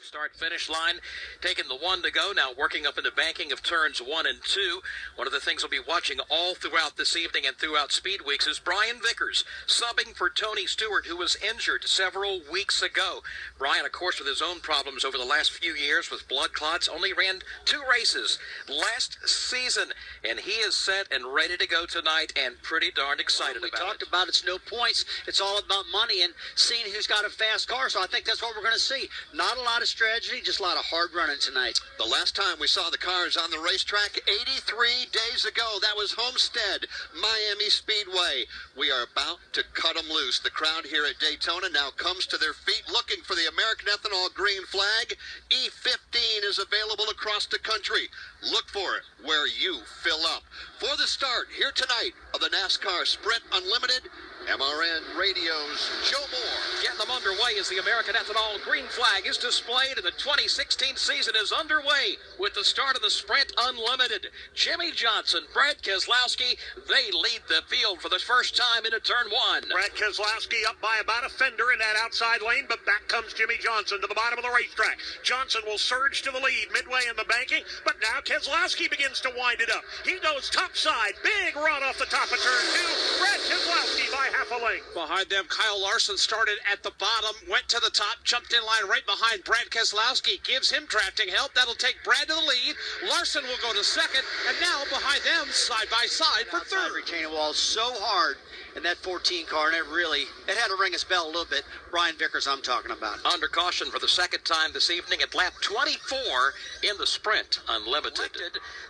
Start-finish line, taking the one to go, now working up in the banking of turns 1 and 2. One of the things we'll be watching all throughout this evening and throughout Speed Weeks is Brian Vickers, subbing for Tony Stewart, who was injured several weeks ago. Brian, of course, with his own problems over the last few years with blood clots, only ran 2 races last season, and he is set and ready to go tonight and pretty darn excited about it. We talked about it's no points. It's all about money and seeing who's got a fast car, so I think that's what we're going to see. Not a lot of strategy, just a lot of hard running tonight. The last time we saw the cars on the racetrack, 83 days ago, that was Homestead, Miami Speedway. We are about to cut them loose. The crowd here at Daytona now comes to their feet looking for the American Ethanol green flag. E15 is available across the country. Look for it where you fill up. For the start here tonight of the NASCAR Sprint Unlimited, MRN Radio's Joe Moore. Getting them underway as the American Ethanol green flag is displayed, and the 2016 season is underway with the start of the Sprint Unlimited. Jimmy Johnson, Brad Keselowski, they lead the field for the first time into turn 1. Brad Keselowski up by about a fender in that outside lane, but back comes Jimmy Johnson to the bottom of the racetrack. Johnson will surge to the lead midway in the banking, but now Keselowski begins to wind it up. He goes topside, big run off the top of turn 2. Brad Keselowski by half a length. Behind them, Kyle Larson started at the bottom, went to the top, jumped in line right behind Brad Keselowski, gives him drafting help. That'll take Brad to the lead. Larson will go to second, and now behind them, side by side for third. Retaining wall so hard in that 14 car, and it had to ring its bell a little bit. Brian Vickers I'm talking about. Under caution for the second time this evening at lap 24 in the Sprint Unlimited.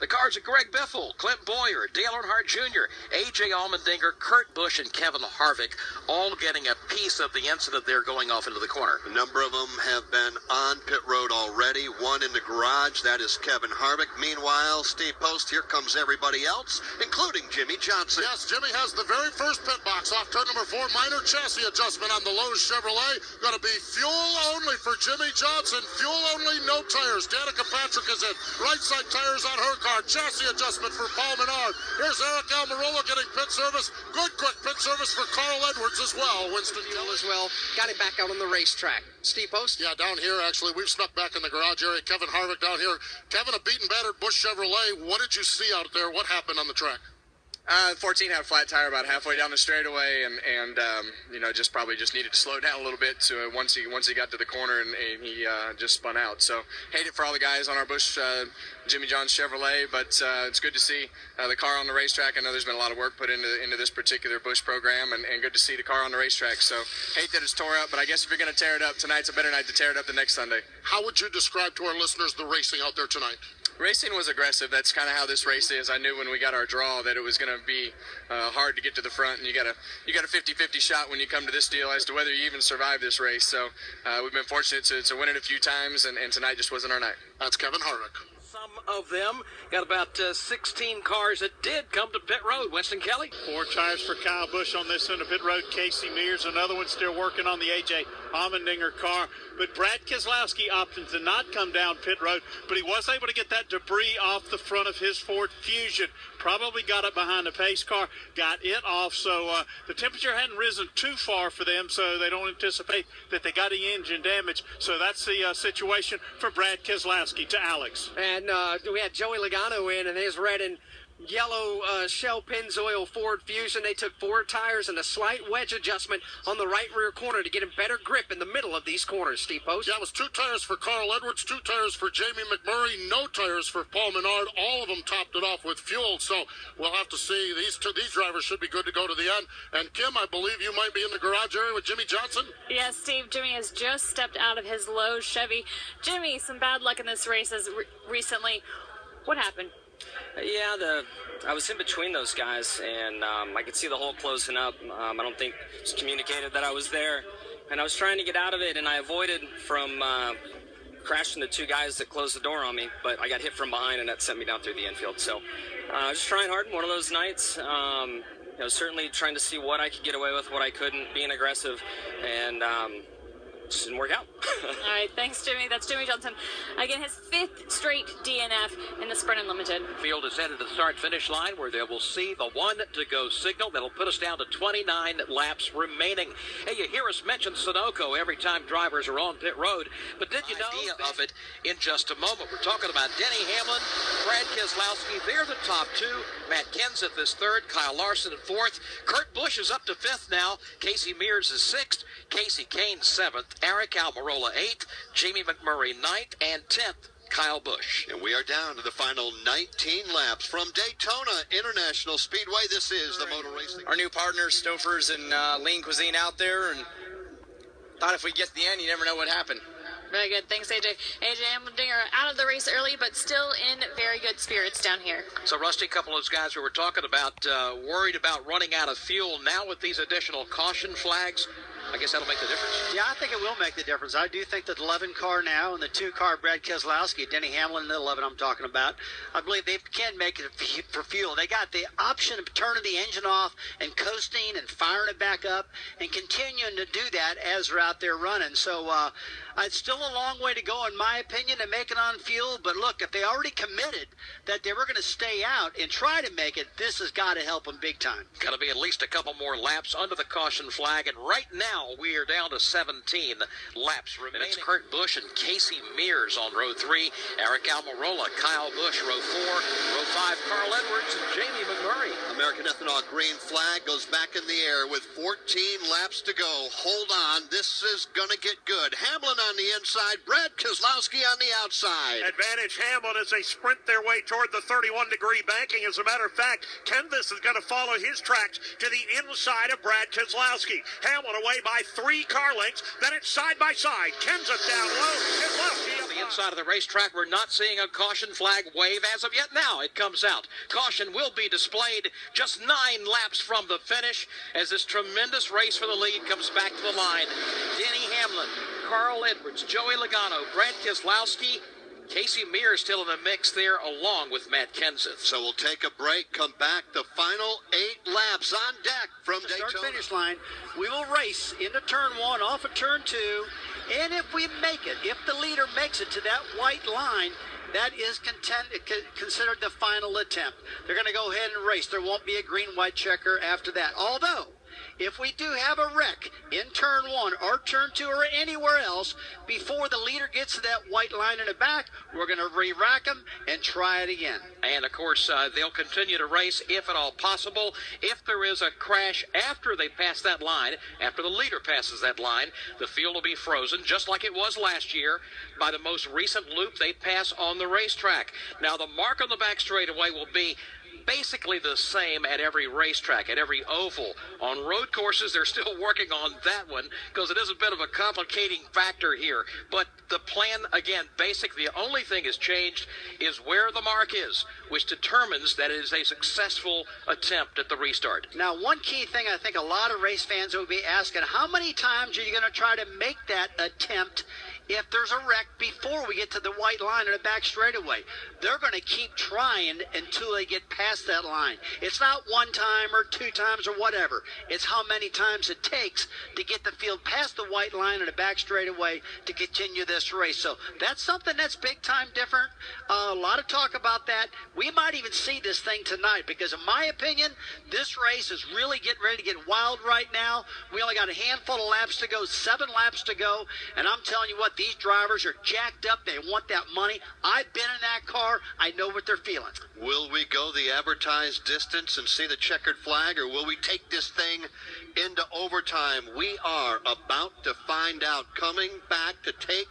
The cars of Greg Biffle, Clint Boyer, Dale Earnhardt Jr., A.J. Allmendinger, Kurt Busch, and Kevin Harvick, all getting a piece of the incident there going off into the corner. A number of them have been on pit road already. One in the garage, that is Kevin Harvick. Meanwhile, Steve Post, here comes everybody else, including Jimmy Johnson. Yes, Jimmy has the very first pit box off turn number 4. Minor chassis adjustment on the Lowe's Chevrolet. Going to be fuel only for Jimmy Johnson. Fuel only, no tires. Danica Patrick is in. Right side tires on her car. Chassis adjustment for Paul Menard. Here's Eric Almirola getting pit service. Good quick pit service for Carl Edwards as well. Winston Kelly as well. Got him back out on the racetrack. Steve Post? Yeah, down here, actually. We've snuck back in the garage area. Kevin Harvick down here. Kevin, a beaten, battered Busch Chevrolet. What did you see out there? What happened on the track? 14 had a flat tire about halfway down the straightaway, and just probably needed to slow down a little bit. So once he got to the corner, and he just spun out. So hate it for all the guys on our Busch Jimmy John's Chevrolet, but it's good to see the car on the racetrack. I know there's been a lot of work put into this particular Busch program, and good to see the car on the racetrack. So hate that it's tore up, but I guess if you're going to tear it up, tonight's a better night to tear it up than next Sunday. How would you describe to our listeners the racing out there tonight? Racing was aggressive. That's kind of how this race is. I knew when we got our draw that it was going to be hard to get to the front, and you got a 50-50 shot when you come to this deal as to whether you even survive this race. So we've been fortunate to win it a few times, and tonight just wasn't our night. That's Kevin Harvick. Some of them got about 16 cars that did come to pit road. Winston Kelly. 4 tires for Kyle Busch on this end of pit road. Casey Mears, another one still working on the A.J. Allmendinger car. But Brad Keselowski opted to not come down pit road, but he was able to get that debris off the front of his Ford Fusion. Probably got it behind the pace car, got it off. So the temperature hadn't risen too far for them, so they don't anticipate that they got any engine damage. So that's the situation for Brad Keselowski. To Alex. And we had Joey Logano in his red and yellow Shell Pennzoil Ford Fusion. They took 4 tires and a slight wedge adjustment on the right rear corner to get him better grip in the middle of these corners. Steve Post? Yeah, it was 2 tires for Carl Edwards, 2 tires for Jamie McMurray, no tires for Paul Menard. All of them topped it off with fuel, so we'll have to see. These drivers should be good to go to the end. And Kim, I believe you might be in the garage area with Jimmy Johnson? Yes, Steve. Jimmy has just stepped out of his Lowe's Chevy. Jimmy, some bad luck in this race recently. What happened? Yeah, I was in between those guys, and I could see the hole closing up. I don't think it was communicated that I was there, and I was trying to get out of it, and I avoided from crashing the 2 guys that closed the door on me, but I got hit from behind, and that sent me down through the infield. So I was just trying hard. One of those nights, certainly trying to see what I could get away with, what I couldn't, being aggressive, and just didn't work out. All right, thanks, Jimmy. That's Jimmy Johnson. Again, his 5th straight DNF in the Sprint Unlimited. Field is headed to the start-finish line where they will see the 1-to-go signal. That'll put us down to 29 laps remaining. Hey, you hear us mention Sunoco every time drivers are on pit road, but did you know of it in just a moment? We're talking about Denny Hamlin, Brad Keselowski. They're the top 2. Matt Kenseth is 3rd. Kyle Larson in 4th. Kurt Busch is up to 5th now. Casey Mears is 6th. Casey Kane 7th. Eric Almirola 8th. Jamie McMurray 9th. And 10th. Kyle Busch. And we are down to the final 19 laps from Daytona International Speedway. This is the Motor Racing. Our new partners, Stofers and Lean Cuisine out there, and thought if we get to the end, you never know what happened. Very good. Thanks, AJ. AJ Allmendinger out of the race early, but still in very good spirits down here. So, Rusty, a couple of those guys we were talking about worried about running out of fuel. Now with these additional caution flags, I guess that'll make the difference. Yeah, I think it will make the difference. I do think that the 11 car now and the 2 car Brad Keselowski, Denny Hamlin, the 11 I'm talking about, I believe they can make it for fuel. They got the option of turning the engine off and coasting and firing it back up and continuing to do that as they're out there running. So it's still a long way to go, in my opinion, to make it on fuel. But look, if they already committed that they were going to stay out and try to make it, this has got to help them big time. Got to be at least a couple more laps under the caution flag, and right now we are down to 17 laps remaining. It's Kurt Busch and Casey Mears on row 3, Eric Almirola, Kyle Busch, row 4, row 5, Carl Edwards, and Jamie McMurray. American Ethanol green flag goes back in the air with 14 laps to go. Hold on, this is going to get good. Hamlin on the inside, Brad Keselowski on the outside. Advantage Hamlin as they sprint their way toward the 31-degree banking. As a matter of fact, Kenseth is going to follow his tracks to the inside of Brad Keselowski. Hamlin away by 3 car lengths. Then it's side by side. Kenseth down low. Keselowski on the inside of the racetrack. We're not seeing a caution flag wave as of yet. Now it comes out. Caution will be displayed just 9 laps from the finish as this tremendous race for the lead comes back to the line. Denny Hamlin, Carl Edwards, Joey Logano, Brad Keselowski, Casey Mears still in the mix there along with Matt Kenseth. So we'll take a break, come back. The final 8 laps on deck from Daytona. Start-finish line. We will race into turn 1, off of turn 2, and if we make it, if the leader makes it to that white line, that is considered the final attempt. They're going to go ahead and race. There won't be a green-white checker after that. Although, if we do have a wreck in turn 1 or turn 2 or anywhere else, before the leader gets to that white line in the back, we're going to re-rack them and try it again. And, of course, they'll continue to race if at all possible. If there is a crash after they pass that line, after the leader passes that line, the field will be frozen, just like it was last year, by the most recent loop they pass on the racetrack. Now, the mark on the back straightaway will be basically the same at every racetrack, at every oval. On road courses, they're still working on that one because it is a bit of a complicating factor here. But the plan, again, basically the only thing has changed is where the mark is, which determines that it is a successful attempt at the restart. Now, one key thing I think a lot of race fans will be asking, how many times are you going to try to make that attempt if there's a wreck before we get to the white line in the back straightaway? They're going to keep trying until they get past that line. It's not 1 time or 2 times or whatever. It's how many times it takes to get the field past the white line in the back straightaway to continue this race. So that's something that's big time different. A lot of talk about that. We might even see this thing tonight because, in my opinion, this race is really getting ready to get wild right now. We only got a handful of laps to go, 7 laps to go, and I'm telling you what, these drivers are jacked up. They want that money. I've been in that car. I know what they're feeling. Will we go the advertised distance and see the checkered flag, or will we take this thing into overtime? We are about to find out. Coming back to take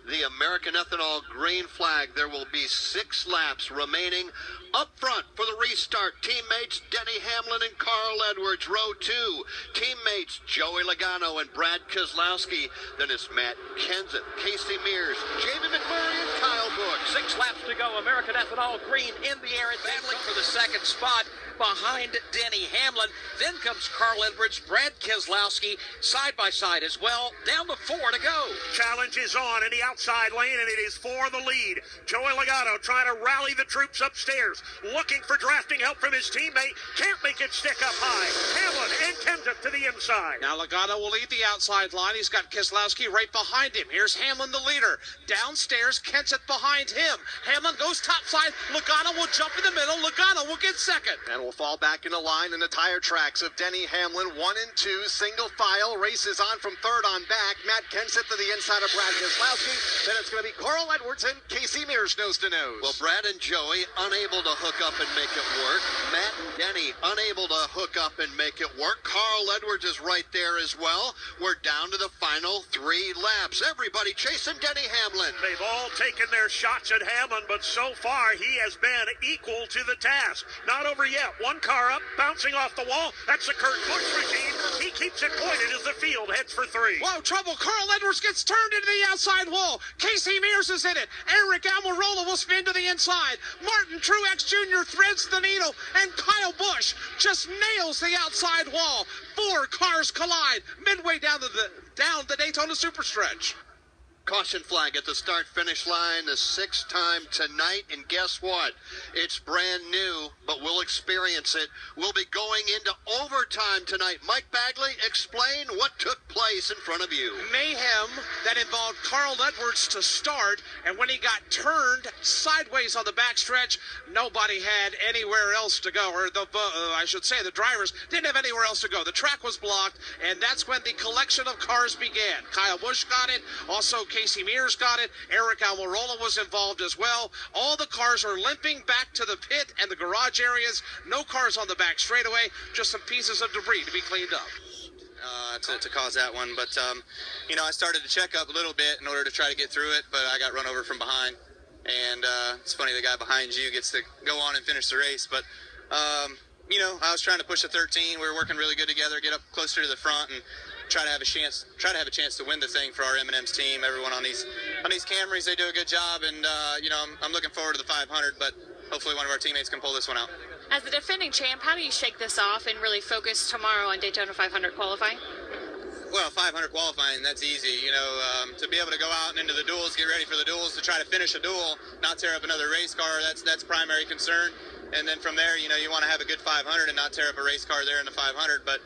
the American Ethanol green flag. There will be 6 laps remaining. Up front for the restart, teammates Denny Hamlin and Carl Edwards. Row 2, teammates Joey Logano and Brad Keselowski. Then it's Matt Kenseth, Casey Mears, Jamie McMurray, and Kyle Busch. 6 laps to go. American Ethanol green in the air and battling for the second spot. behind Denny Hamlin. Then comes Carl Edwards, Brad Keselowski, side by side as well. Down to 4 to go. Challenge is on in the outside lane, and it is for the lead. Joey Logano trying to rally the troops upstairs, looking for drafting help from his teammate. Can't make it stick up high. Hamlin and Kenseth to the inside. Now Logano will lead the outside line. He's got Keselowski right behind him. Here's Hamlin, the leader. Downstairs, Kenseth behind him. Hamlin goes topside. Logano will jump in the middle. Logano will get second. And will fall back in a line in the tire tracks of Denny Hamlin. 1 and 2, single file. Races on from third on back. Matt Kenseth to the inside of Brad Keselowski. Then it's going to be Carl Edwards and Casey Mears nose to nose. Well, Brad and Joey unable to hook up and make it work. Matt and Denny unable to hook up and make it work. Carl Edwards is right there as well. We're down to the final 3 laps. Everybody chasing Denny Hamlin. They've all taken their shots at Hamlin, but so far he has been equal to the task. Not over yet. 1 car up, bouncing off the wall. That's the Kurt Busch regime. He keeps it pointed as the field heads for 3. Whoa, trouble. Carl Edwards gets turned into the outside wall. Casey Mears is in it. Eric Almirola will spin to the inside. Martin Truex Jr. threads the needle, and Kyle Busch just nails the outside wall. 4 cars collide midway down the Daytona Superstretch. Caution flag at the start-finish line, the 6th time tonight, and guess what? It's brand new, but we'll experience it. We'll be going into overtime tonight. Mike Bagley, explain what took place in front of you. Mayhem that involved Carl Edwards to start, and when he got turned sideways on the backstretch, nobody had anywhere else to go, or I should say the drivers didn't have anywhere else to go. The track was blocked, and that's when the collection of cars began. Kyle Busch got it, also Casey Mears got it. Eric Almirola was involved as well. All the cars are limping back to the pit and the garage areas. No cars on the back straightaway, just some pieces of debris to be cleaned up. To cause that one, but I started to check up a little bit in order to try to get through it, but I got run over from behind, and it's funny, the guy behind you gets to go on and finish the race, but I was trying to push a 13. We were working really good together, get up closer to the front, and try to have a chance to win the thing for our M&M's team. Everyone on these Camrys, they do a good job, and I'm looking forward to the 500, but hopefully one of our teammates can pull this one out. As the defending champ, how do you shake this off and really focus tomorrow on Daytona 500 qualifying? Well, 500 qualifying, that's easy. To be able to go out and into the duels, get ready for the duels, to try to finish a duel, not tear up another race car, that's primary concern. And then from there, you want to have a good 500 and not tear up a race car there in the 500. But,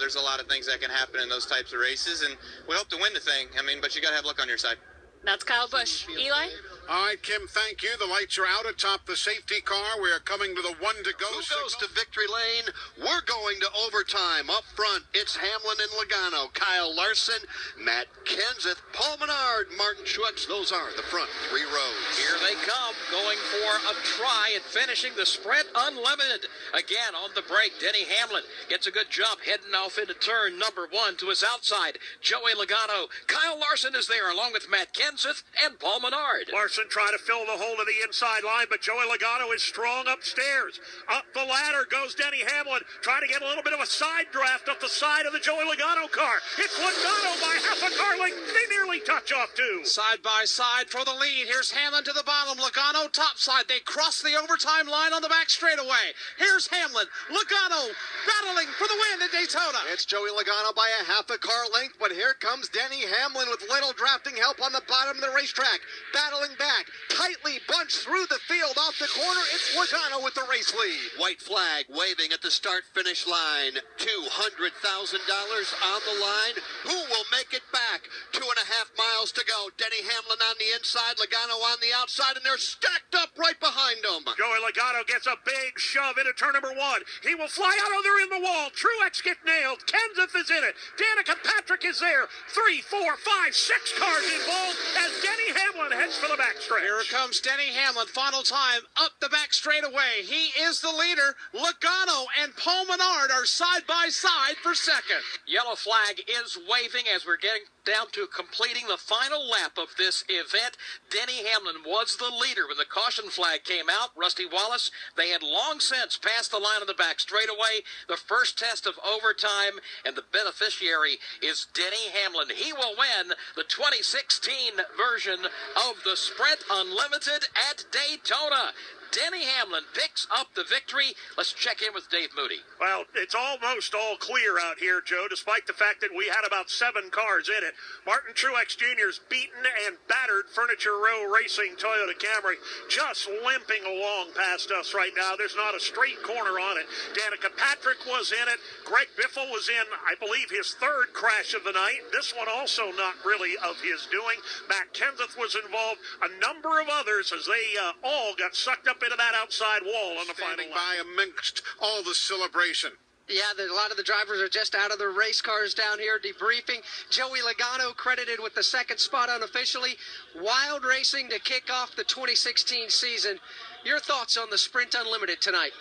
there's a lot of things that can happen in those types of races, and we hope to win the thing. But you got to have luck on your side. That's Kyle Busch. Eli? All right, Kim, thank you. The lights are out atop the safety car. We are coming to the 1 to go. Who goes to victory lane? We're going to overtime. Up front, it's Hamlin and Logano. Kyle Larson, Matt Kenseth, Paul Menard, Martin Truex. Those are the front 3 rows. Here they come, going for a try at finishing the sprint unlimited. Again, on the break, Denny Hamlin gets a good jump, heading off into turn number 1 to his outside. Joey Logano. Kyle Larson is there, along with Matt Kenseth and Paul Menard. Larson trying to fill the hole to the inside line, but Joey Logano is strong upstairs. Up the ladder goes Denny Hamlin, trying to get a little bit of a side draft up the side of the Joey Logano car. It's Logano by half a car length. They nearly touch off too. Side by side for the lead. Here's Hamlin to the bottom. Logano topside. They cross the overtime line on the back straightaway. Here's Hamlin. Logano battling for the win at Daytona. It's Joey Logano by a half a car length, but here comes Denny Hamlin with little drafting help on the bottom of the racetrack. Battling back, tightly bunched through the field off the corner. It's Logano with the race lead. White flag waving at the start-finish line. $200,000 on the line. Who will make it back? 2.5 miles to go. Denny Hamlin on the inside, Logano on the outside, and they're stacked up right behind them. Joey Logano gets a big shove into turn number 1. He will fly out. Oh, they're in the wall. Truex get nailed. Kenseth is in it. Danica Patrick is there. 3, 4, 5, 6 cars involved as Denny Hamlin heads for the backstretch. Here comes Denny Hamlin, final time, up the back straightaway. He is the leader. Logano and Paul Menard are side by side for second. Yellow flag is waving as we're getting down to completing the final lap of this event. Denny Hamlin was the leader when the caution flag came out. Rusty Wallace, they had long since passed the line on the back straightaway. The first test of overtime, and the beneficiary is Denny Hamlin. He will win the 2016 version of the Sprint Unlimited at Daytona. Denny Hamlin picks up the victory. Let's check in with Dave Moody. Well, it's almost all clear out here, Joe, despite the fact that we had about 7 cars in it. Martin Truex Jr.'s beaten and battered Furniture Row Racing Toyota Camry, just limping along past us right now. There's not a straight corner on it. Danica Patrick was in it. Greg Biffle was in, I believe, his 3rd crash of the night. This one also not really of his doing. Matt Kenseth was involved. A number of others as they all got sucked up into that outside wall on the final lap. By amongst all the celebration. Yeah, a lot of the drivers are just out of their race cars down here debriefing. Joey Logano credited with the 2nd spot unofficially. Wild racing to kick off the 2016 season. Your thoughts on the Sprint Unlimited tonight?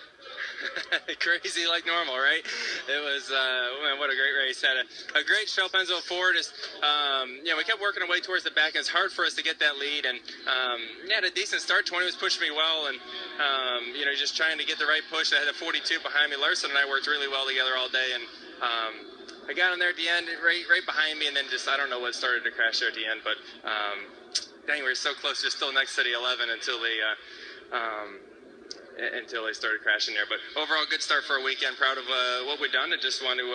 Crazy like normal, right? It was, man, what a great race. Had a great show, Pennzoil Ford. We kept working our way towards the back. It's hard for us to get that lead, and had a decent start. 20 was pushing me well, and just trying to get the right push. I had a 42 behind me. Larson and I worked really well together all day, and I got him there at the end, right behind me, and then I don't know what started to crash there at the end, but dang, we were so close, just still next to the 11 until they started crashing there. But overall, good start for a weekend. Proud of what we've done, and just want to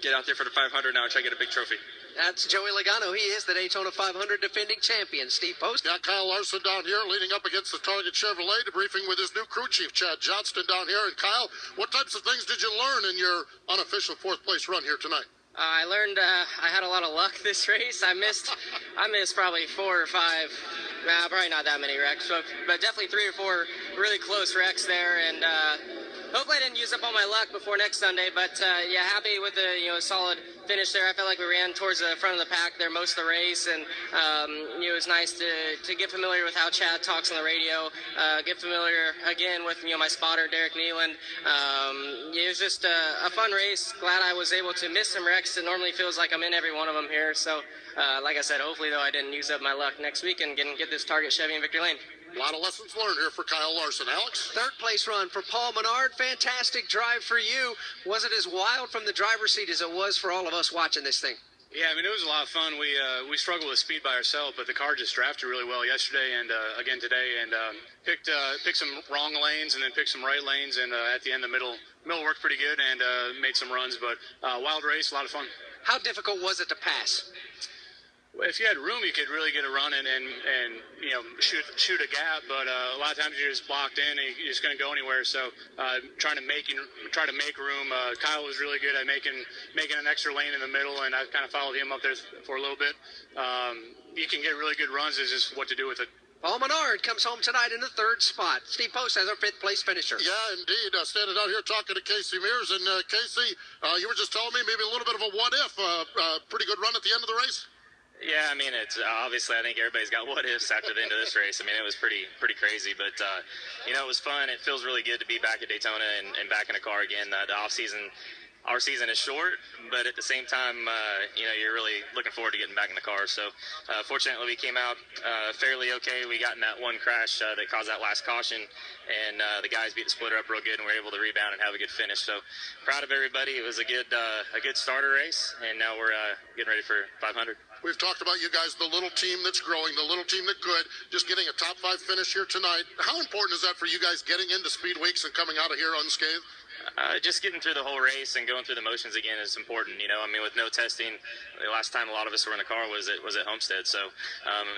get out there for the 500 now and try to get a big trophy. That's Joey Logano. He is the Daytona 500 defending champion. Steve Post. Got Kyle Larson down here leading up against the Target Chevrolet, debriefing with his new crew chief, Chad Johnston, down here. And Kyle, what types of things did you learn in your unofficial 4th place run here tonight? I learned I had a lot of luck this race. I missed probably 4 or 5. Nah, probably not that many wrecks, but definitely 3 or 4 really close wrecks there, and hopefully I didn't use up all my luck before next Sunday, but happy with the solid finish there. I felt like we ran towards the front of the pack there most of the race, and it was nice to get familiar with how Chad talks on the radio, get familiar again with my spotter Derek Nealand. It was just a fun race. Glad I was able to miss some wrecks. It normally feels like I'm in every one of them here, so like I said, hopefully though I didn't use up my luck next week and get this Target Chevy in victory lane. A lot of lessons learned here for Kyle Larson. Alex? 3rd place run for Paul Menard. Fantastic drive for you. Was it as wild from the driver's seat as it was for all of us watching this thing? Yeah, it was a lot of fun. We struggled with speed by ourselves, but the car just drafted really well yesterday and again today, and picked some wrong lanes and then picked some right lanes, and at the end the middle worked pretty good and made some runs. But wild race, a lot of fun. How difficult was it to pass? If you had room, you could really get a run and shoot a gap. But a lot of times you're just blocked in and you're just going to go anywhere. So try to make room. Kyle was really good at making an extra lane in the middle, and I kind of followed him up there for a little bit. You can get really good runs. It's just what to do with it. Paul Menard comes home tonight in the 3rd spot. Steve Post has our 5th place finisher. Yeah, indeed. Standing out here talking to Casey Mears. And Casey, you were just telling me maybe a little bit of a what-if. Pretty good run at the end of the race? Yeah, it's obviously I think everybody's got what ifs after the end of this race. It was pretty crazy, but it was fun. It feels really good to be back at Daytona and back in a car again. The off season, our season is short, but at the same time, you're really looking forward to getting back in the car. So fortunately, we came out fairly okay. We got in that one crash that caused that last caution, and the guys beat the splitter up real good, and we were able to rebound and have a good finish. So proud of everybody. It was a good starter race, and now we're getting ready for 500. We've talked about you guys, the little team that's growing, the little team that could, just getting a top 5 finish here tonight. How important is that for you guys getting into Speed Weeks and coming out of here unscathed? Just getting through the whole race and going through the motions again is important. With no testing, the last time a lot of us were in the car was at Homestead. So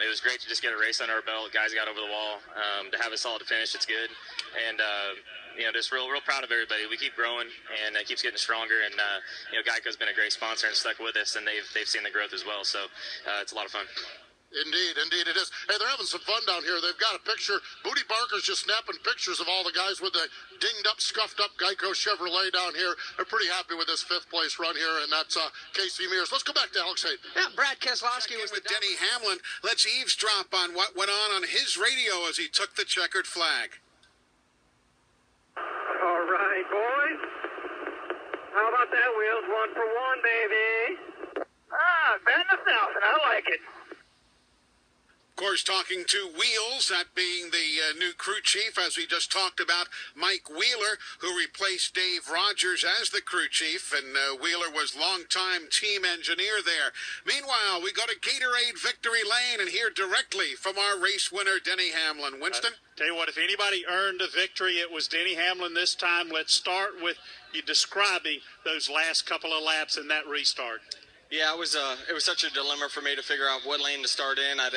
it was great to just get a race under our belt. Guys got over the wall. To have a solid finish, it's good. And just real proud of everybody. We keep growing, and it keeps getting stronger. And Geico's been a great sponsor and stuck with us, and they've seen the growth as well. So it's a lot of fun. Indeed it is. Hey, they're having some fun down here. They've got a picture. Booty Barker's just snapping pictures of all the guys with the dinged up, scuffed up Geico Chevrolet down here. They're pretty happy with this 5th place run here, and that's Casey Mears. Let's go back to Alex Hayden. Yeah, Brad Keselowski was with Denny Hamlin. Let's eavesdrop on what went on his radio as he took the checkered flag. All right, boys. How about that, Wheels? 1 for 1, baby. Bad enough, Nelson. I like it. course, talking to Wheels, that being the new crew chief, as we just talked about, Mike Wheeler, who replaced Dave Rogers as the crew chief, and Wheeler was longtime team engineer there. Meanwhile, we go to Gatorade Victory Lane and hear directly from our race winner, Denny Hamlin. Winston? Tell you what, if anybody earned a victory, it was Denny Hamlin this time. Let's start with you describing those last couple of laps in that restart. Yeah, it was such a dilemma for me to figure out what lane to start in. I'd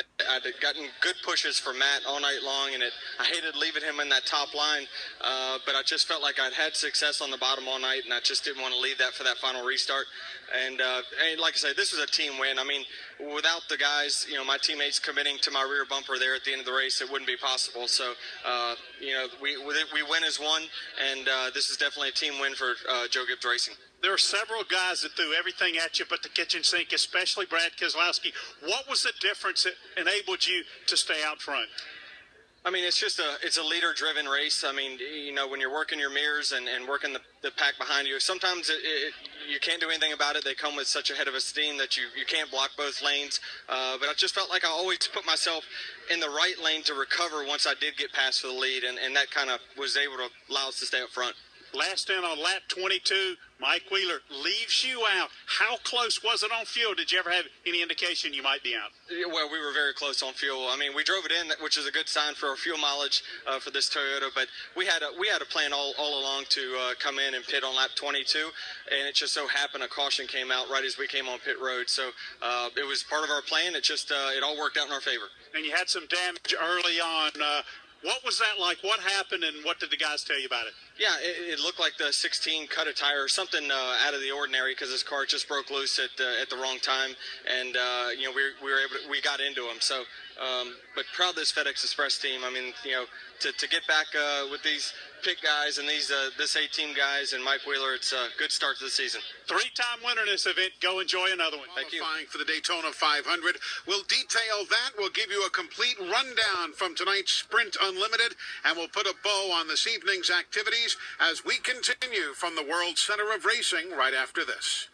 gotten good pushes from Matt all night long, and I hated leaving him in that top line, but I just felt like I'd had success on the bottom all night, and I just didn't want to leave that for that final restart. And like I said, this was a team win. I mean, without the guys, my teammates committing to my rear bumper there at the end of the race, it wouldn't be possible. So, we win as one, and this is definitely a team win for Joe Gibbs Racing. There are several guys that threw everything at you but the kitchen sink, especially Brad Keselowski. What was the difference that enabled you to stay out front? I mean, it's a leader-driven race. I mean, when you're working your mirrors and working the pack behind you, sometimes you can't do anything about it. They come with such a head of a steam that you can't block both lanes. But I just felt like I always put myself in the right lane to recover once I did get past for the lead, and that kind of was able to allow us to stay up front. Last in on lap 22, Mike Wheeler leaves you out. How close was it on fuel? Did you ever have any indication you might be out? Well, we were very close on fuel. I mean, we drove it in, which is a good sign for our fuel mileage for this Toyota. But we had a plan all along to come in and pit on lap 22, and it just so happened a caution came out right as we came on pit road. So it was part of our plan. It just it all worked out in our favor. And you had some damage early on. What was that like? What happened, and what did the guys tell you about it? Yeah, it looked like the 16 cut a tire or something out of the ordinary because his car just broke loose at the wrong time, and we got into him. So, but proud of this FedEx Express team. I mean, to get back with these pit guys and this A-team guys and Mike Wheeler, it's a good start to the season. Three-time winner in this event. Go enjoy another one. Thank you. Qualifying for the Daytona 500. We'll detail that. We'll give you a complete rundown from tonight's Sprint Unlimited, and we'll put a bow on this evening's activities as we continue from the World Center of Racing right after this.